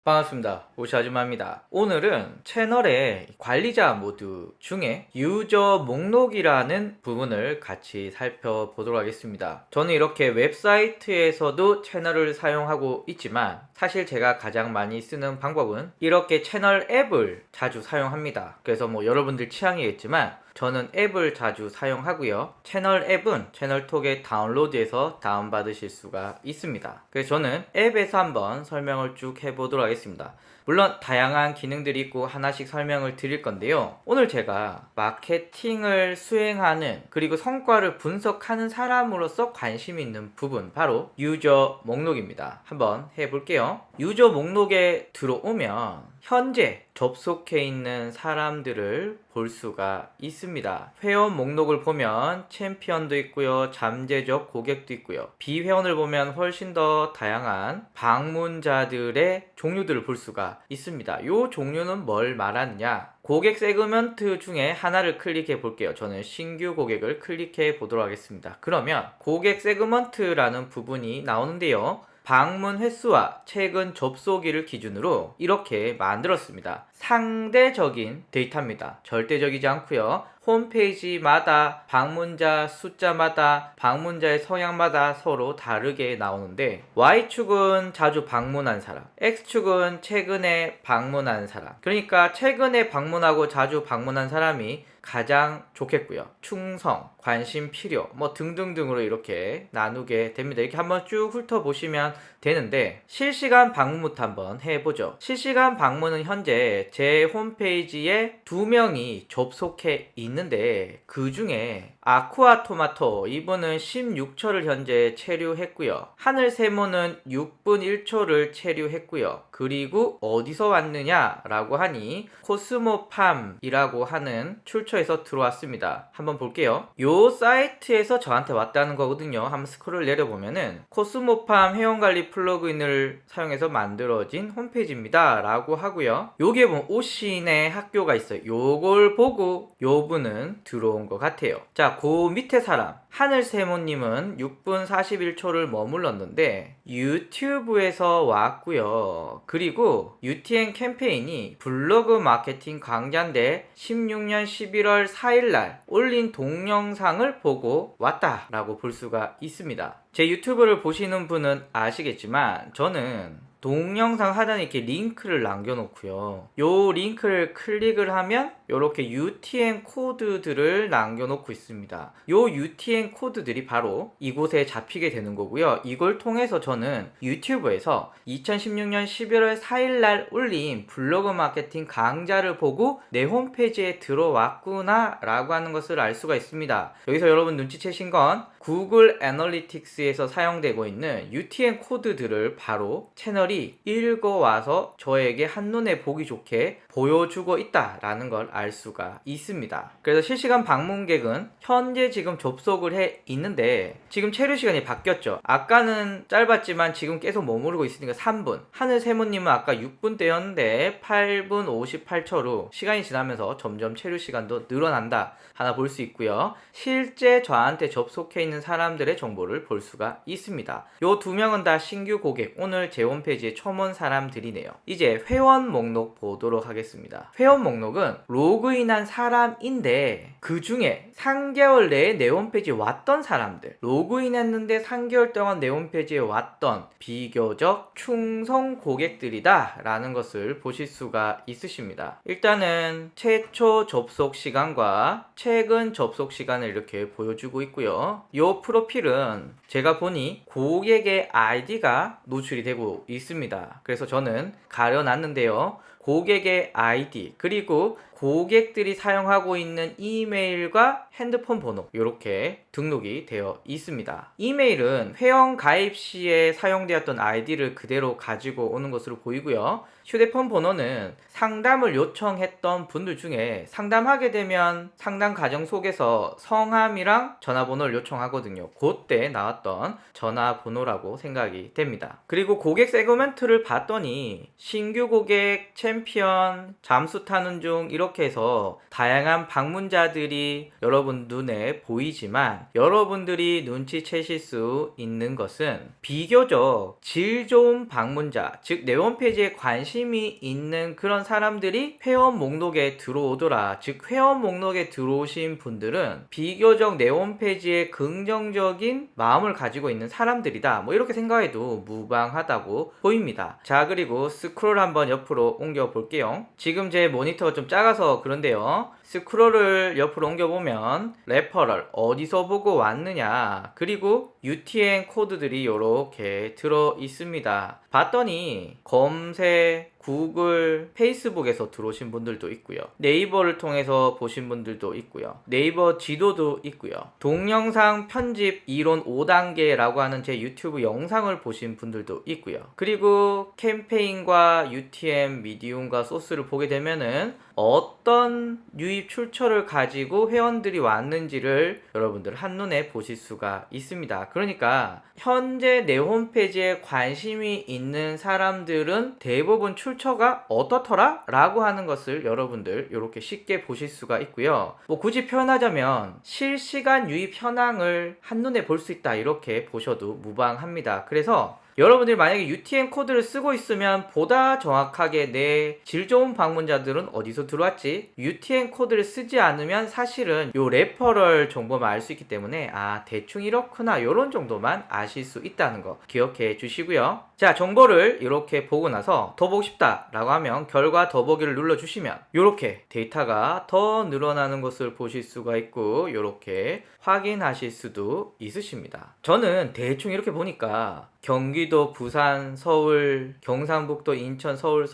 반갑습니다. 오시 아줌마입니다. 오늘은 채널의 관리자 모드 중에 유저 목록이라는 부분을 같이 살펴보도록 하겠습니다. 저는 이렇게 웹사이트에서도 채널을 사용하고 있지만 사실 제가 가장 많이 쓰는 방법은 이렇게 채널 앱을 자주 사용합니다. 그래서 여러분들 취향이겠지만 저는 앱을 자주 사용하고요. 채널 앱은 채널톡에 다운로드해서 다운받으실 수가 있습니다. 그래서 저는 앱에서 한번 설명을 쭉 해보도록 하겠습니다. 물론 다양한 기능들이 있고 하나씩 설명을 드릴 건데요. 오늘 제가 마케팅을 수행하는 그리고 성과를 분석하는 사람으로서 관심 있는 부분, 바로 유저 목록입니다. 한번 해볼게요. 유저 목록에 들어오면 현재 접속해 있는 사람들을 볼 수가 있습니다. 회원 목록을 보면 챔피언도 있고요, 잠재적 고객도 있고요, 비회원을 보면 훨씬 더 다양한 방문자들의 종류들을 볼 수가 있습니다. 이 종류는 뭘 말하느냐, 고객 세그먼트 중에 하나를 클릭해 볼게요. 저는 신규 고객을 클릭해 보도록 하겠습니다. 그러면 고객 세그먼트라는 부분이 나오는데요, 방문 횟수와 최근 접속일을 기준으로 이렇게 만들었습니다. 상대적인 데이터입니다. 절대적이지 않고요. 홈페이지마다 방문자 숫자마다 방문자의 성향마다 서로 다르게 나오는데, Y축은 자주 방문한 사람, X축은 최근에 방문한 사람, 그러니까 최근에 방문하고 자주 방문한 사람이 가장 좋겠고요. 충성, 관심 필요 등등등으로 이렇게 나누게 됩니다. 이렇게 한번 쭉 훑어보시면 되는데, 실시간 방문부터 한번 해보죠. 실시간 방문은 현재 제 홈페이지에 2명이 접속해 있는데, 그 중에 아쿠아토마토 이분은 16초를 현재 체류했고요. 하늘세모는 6분 1초를 체류했고요. 그리고 어디서 왔느냐 라고 하니 코스모팜이라고 하는 출처에서 들어왔습니다. 한번 볼게요. 요 사이트에서 저한테 왔다는 거거든요. 한번 스크롤 내려보면은 코스모팜 회원관리 플러그인을 사용해서 만들어진 홈페이지입니다 라고 하고요. 여기에 보면 오신의 학교가 있어요. 요걸 보고 요 분은 들어온 것 같아요. 자, 그 밑에 사람 하늘세모님은 6분 41초를 머물렀는데 유튜브에서 왔고요. 그리고 UTN 캠페인이 블로그 마케팅 강좌인데 16년 11월 4일날 올린 동영상을 보고 왔다라고 볼 수가 있습니다. 제 유튜브를 보시는 분은 아시겠지만 저는 동영상 하단에 이렇게 링크를 남겨놓고요. 요 링크를 클릭을 하면 이렇게 UTM 코드들을 남겨놓고 있습니다. 요 UTM 코드들이 바로 이곳에 잡히게 되는 거고요. 이걸 통해서 저는 유튜브에서 2016년 11월 4일날 올린 블로그 마케팅 강좌를 보고 내 홈페이지에 들어왔구나 라고 하는 것을 알 수가 있습니다. 여기서 여러분 눈치채신 건 구글 애널리틱스에서 사용되고 있는 UTM 코드들을 바로 채널이 읽어와서 저에게 한눈에 보기 좋게 보여주고 있다라는 걸 알 수가 있습니다. 그래서 실시간 방문객은 현재 지금 접속을 해 있는데 지금 체류 시간이 바뀌었죠. 아까는 짧았지만 지금 계속 머무르고 있으니까 3분, 하늘세모님은 아까 6분대였는데 8분 58초로 시간이 지나면서 점점 체류 시간도 늘어난다 하나 볼 수 있고요. 실제 저한테 접속해 있는 사람들의 정보를 볼 수가 있습니다. 요 2명은 다 신규 고객, 오늘 제 홈페이지에 처음 온 사람들이네요. 이제 회원 목록 보도록 하겠습니다. 회원 목록은 로그인한 사람인데 그 중에 3개월 내에 내 홈페이지에 왔던 사람들, 로그인했는데 3개월 동안 내 홈페이지에 왔던 비교적 충성 고객들이다 라는 것을 보실 수가 있으십니다. 일단은 최초 접속 시간과 최근 접속 시간을 이렇게 보여주고 있고요. 이 프로필은 제가 보니 고객의 아이디가 노출이 되고 있습니다. 그래서 저는 가려놨는데요. 고객의 아이디 그리고 고객들이 사용하고 있는 이메일과 핸드폰 번호 이렇게 등록이 되어 있습니다. 이메일은 회원 가입 시에 사용되었던 아이디를 그대로 가지고 오는 것으로 보이고요. 휴대폰 번호는 상담을 요청했던 분들 중에 상담하게 되면 상담 과정 속에서 성함이랑 전화번호를 요청하거든요. 그때 나왔던 전화번호라고 생각이 됩니다. 그리고 고객 세그먼트를 봤더니 신규 고객, 챔피언, 잠수 타는 중 이렇게 이렇게 해서 다양한 방문자들이 여러분 눈에 보이지만 여러분들이 눈치채실 수 있는 것은 비교적 질 좋은 방문자, 즉 내 홈페이지에 관심이 있는 그런 사람들이 회원 목록에 들어오더라. 즉 회원 목록에 들어오신 분들은 비교적 내 홈페이지에 긍정적인 마음을 가지고 있는 사람들이다. 뭐 이렇게 생각해도 무방하다고 보입니다. 자, 그리고 스크롤 한번 옆으로 옮겨 볼게요. 지금 제 모니터가 좀 작아서 그런데요. 스크롤을 옆으로 옮겨보면 레퍼럴 어디서 보고 왔느냐, 그리고 UTM 코드들이 이렇게 들어 있습니다. 봤더니 검색, 구글, 페이스북에서 들어오신 분들도 있고요. 네이버를 통해서 보신 분들도 있고요. 네이버 지도도 있고요. 동영상 편집 이론 5단계라고 하는 제 유튜브 영상을 보신 분들도 있고요. 그리고 캠페인과 UTM, 미디움과 소스를 보게 되면은 어떤 유입 출처를 가지고 회원들이 왔는지를 여러분들 한눈에 보실 수가 있습니다. 그러니까 현재 내 홈페이지에 관심이 있는 사람들은 대부분 출처가 어떻더라? 라고 하는 것을 여러분들 이렇게 쉽게 보실 수가 있고요. 뭐 굳이 표현하자면 실시간 유입 현황을 한눈에 볼 수 있다, 이렇게 보셔도 무방합니다. 그래서 여러분들이 만약에 UTM 코드를 쓰고 있으면 보다 정확하게 내 질 좋은 방문자들은 어디서 들어왔지, UTM 코드를 쓰지 않으면 사실은 요 레퍼럴 정보만 알 수 있기 때문에 대충 이렇구나, 요런 정도만 아실 수 있다는 거 기억해 주시고요. 자, 정보를 이렇게 보고 나서 더 보고 싶다 라고 하면 결과 더보기를 눌러 주시면 이렇게 데이터가 더 늘어나는 것을 보실 수가 있고 이렇게 확인하실 수도 있으십니다. 저는 대충 이렇게 보니까 경기도, 부산, 서울, 경상북도, 인천, 서울,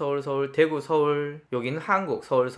대구, 서울, 여기는 한국, 서울,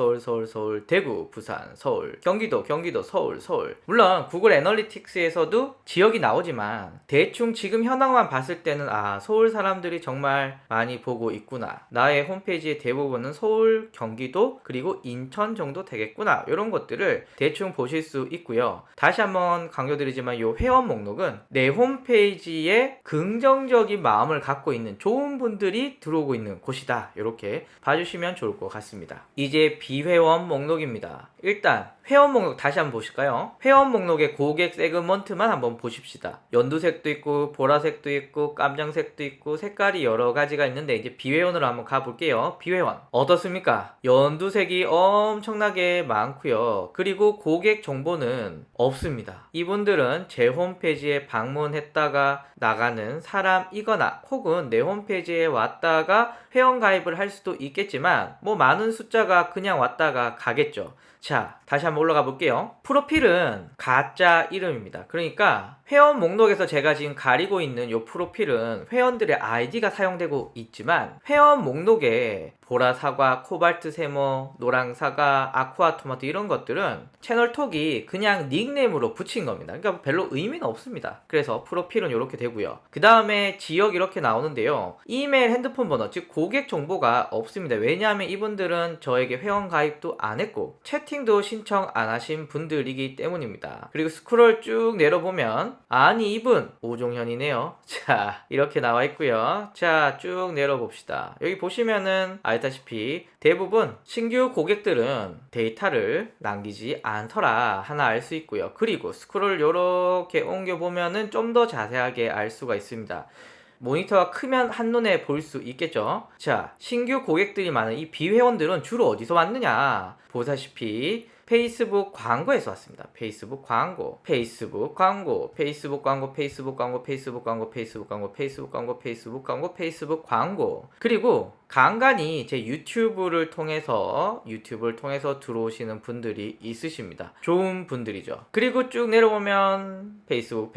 대구, 부산, 서울, 경기도, 서울. 물론 구글 애널리틱스에서도 지역이 나오지만 대충 지금 현황만 봤을 때는 서울 사람들이 정말 많이 보고 있구나, 나의 홈페이지의 대부분은 서울, 경기도, 그리고 인천 정도 되겠구나, 이런 것들을 대충 보실 수 있고요. 다시 한번 강조드리지만 이 회원 목록은 내 홈페이지에 긍정적인 마음을 갖고 있는 좋은 분들이 들어오고 있는 곳이다, 이렇게 봐주시면 좋을 것 같습니다. 이제 비회원 목록입니다. 일단 회원 목록 다시 한번 보실까요? 회원 목록의 고객 세그먼트만 한번 보십시다. 연두색도 있고 보라색도 있고 깜장색도 있고 색깔이 여러 가지가 있는데 이제 비회원으로 한번 가볼게요. 비회원 어떻습니까? 연두색이 엄청나게 많고요. 그리고 고객 정보는 없습니다. 이분들은 제 홈페이지에 방문했다가 나가는 사람이거나 혹은 내 홈페이지에 왔다가 회원 가입을 할 수도 있겠지만 뭐 많은 숫자가 그냥 왔다가 가겠죠. 자, 다시 한번 올라가 볼게요. 프로필은 가짜 이름입니다. 그러니까 회원 목록에서 제가 지금 가리고 있는 이 프로필은 회원들의 아이디가 사용되고 있지만 회원 목록에 보라 사과, 코발트 세모, 노랑 사과, 아쿠아 토마토 이런 것들은 채널톡이 그냥 닉네임으로 붙인 겁니다. 그러니까 별로 의미는 없습니다. 그래서 프로필은 이렇게 되고요. 그 다음에 지역 이렇게 나오는데요. 이메일, 핸드폰 번호, 즉 고객 정보가 없습니다. 왜냐하면 이분들은 저에게 회원 가입도 안 했고 채팅도 신청 안 하신 분들이기 때문입니다. 그리고 스크롤 쭉 내려보면 아니 이분 오종현이네요. 자, 이렇게 나와 있고요. 자, 쭉 내려봅시다. 여기 보시면은 알다시피 대부분 신규 고객들은 데이터를 남기지 않더라 하나 알 수 있고요. 그리고 스크롤 이렇게 옮겨보면은 좀 더 자세하게 알 수가 있습니다. 모니터가 크면 한눈에 볼 수 있겠죠. 자, 신규 고객들이 많은 이 비회원들은 주로 어디서 왔느냐, 보다시피 페이스북 광고에서 왔습니다. 페이스북 광고, 페이스북 광고, 페이스북 광고, 페이스북 광고, 페이스북 광고, 페이스북 광고, 페이스북 광고, 페이스북 광고, 페이스북 광고. 그리고 간간히 제 유튜브를 통해서 들어오시는 분들이 있으십니다. 좋은 분들이죠. 그리고 쭉 내려오면 페이스북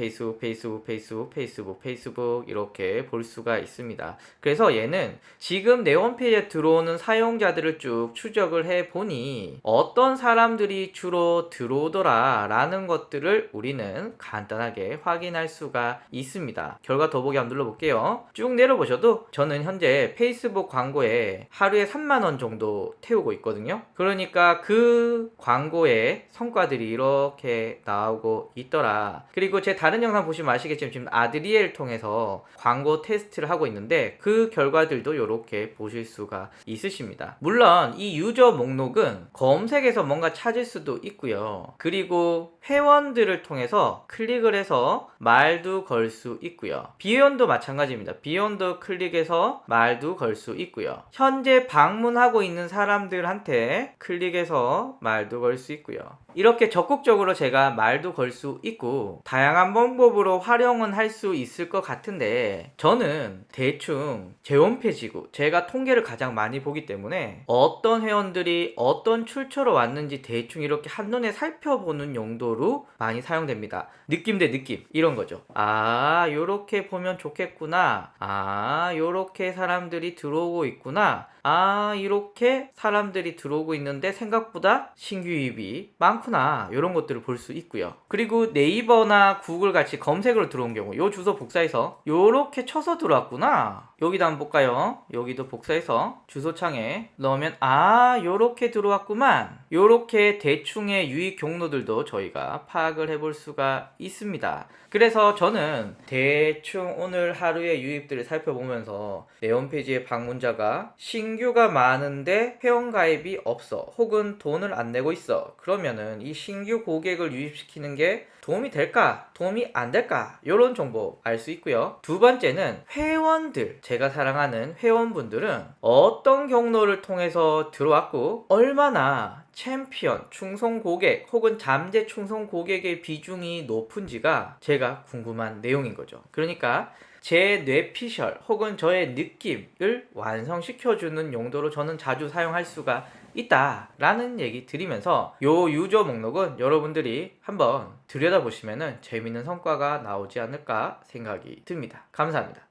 이렇게 볼 수가 있습니다. 그래서 얘는 지금 내 홈페이지에 들어오는 사용자들을 쭉 추적을 해보니 어떤 사람들 회원들이 주로 들어오더라 라는 것들을 우리는 간단하게 확인할 수가 있습니다. 결과 더보기 한번 눌러볼게요. 쭉 내려보셔도 저는 현재 페이스북 광고에 하루에 3만원 정도 태우고 있거든요. 그러니까 그 광고의 성과들이 이렇게 나오고 있더라. 그리고 제 다른 영상 보시면 아시겠지만 지금 아드리엘 통해서 광고 테스트를 하고 있는데 그 결과들도 이렇게 보실 수가 있으십니다. 물론 이 유저 목록은 검색에서 뭔가 찾을 수도 있고요. 그리고 회원들을 통해서 클릭을 해서 말도 걸 수 있고요. 비회원도 마찬가지입니다. 비회원도 클릭해서 말도 걸 수 있고요. 현재 방문하고 있는 사람들한테 클릭해서 말도 걸 수 있고요. 이렇게 적극적으로 제가 말도 걸 수 있고 다양한 방법으로 활용은 할 수 있을 것 같은데 저는 대충 제 홈페이지고 제가 통계를 가장 많이 보기 때문에 어떤 회원들이 어떤 출처로 왔는지 대충 이렇게 한눈에 살펴보는 용도로 많이 사용됩니다. 느낌 대 느낌 이런 거죠. 아 요렇게 보면 좋겠구나. 아 요렇게 사람들이 들어오고 있구나. 아 이렇게 사람들이 들어오고 있는데 생각보다 신규 유입이 많구나 이런 것들을 볼 수 있고요. 그리고 네이버나 구글 같이 검색으로 들어온 경우 요 주소 복사해서 요렇게 쳐서 들어왔구나. 여기도 한번 볼까요? 여기도 복사해서 주소창에 넣으면 아 요렇게 들어왔구만. 요렇게 대충의 유입 경로들도 저희가 파악을 해볼 수가 있습니다. 그래서 저는 대충 오늘 하루의 유입들을 살펴보면서 내 홈페이지에 방문자가 신규가 많은데 회원가입이 없어 혹은 돈을 안 내고 있어. 그러면은 이 신규 고객을 유입시키는 게 도움이 될까? 도움이 안 될까? 이런 정보 알 수 있고요. 두 번째는 회원들, 제가 사랑하는 회원분들은 어떤 경로를 통해서 들어왔고 얼마나 챔피언, 충성 고객 혹은 잠재 충성 고객의 비중이 높은지가 제가 궁금한 내용인 거죠. 그러니까 제 뇌피셜 혹은 저의 느낌을 완성시켜주는 용도로 저는 자주 사용할 수가 있다라는 얘기 드리면서 요 유저 목록은 여러분들이 한번 들여다보시면 재밌는 성과가 나오지 않을까 생각이 듭니다. 감사합니다.